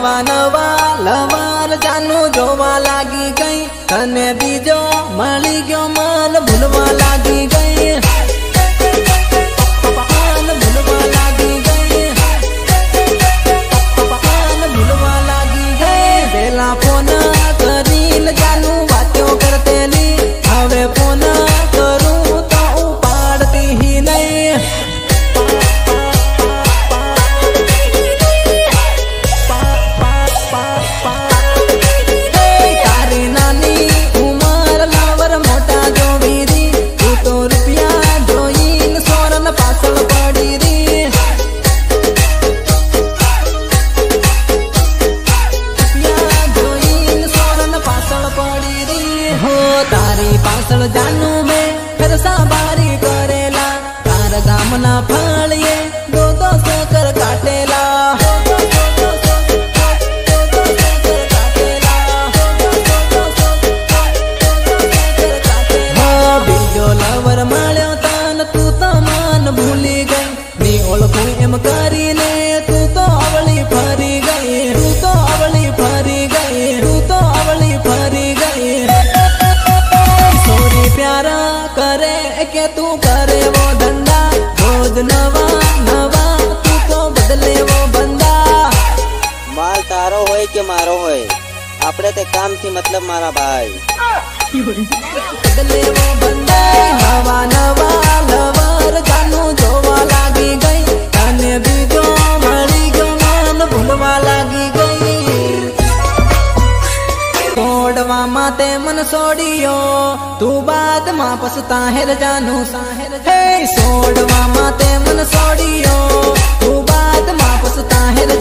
नवा नवा लवार जानू जोवा लागी गई तने बीजो मળી गयो मन भूलवा लागी गई मन भूलवा लागी गई मन भूलवा लागी गई बेला फोन करील जानू बातों करतेली हवे फोन करूं तो उपाड़ती ही नहीं जानू में फिर साबारी करेला तार गामना फालिए दो दो कर काटेला बीजो लवर माळ्यो तन तू तो मान भूली गई नी ओळखू एम करीने तू तो अवળી फरी गई तू तो अवળી फरी गई तू तो अवળી फरी गई प्यारा करे के तू करे वो धंधा रोज नवा नवा तू तो बदले वो बंदा माल तारो होय के मारो होय आपड़े ते काम थी मतलब मारा भाई बदले वो बंदा नवा नवा लवर जानू जोवा लागी गई तने बीजो मળી गयो मन भूलवा लागी गई छोड़वा माते मन सोड़ियो तू बाद मां पछता हेर जानू हे छोड़वा माते मन सोड़ियो तू बाद मां पछता हेर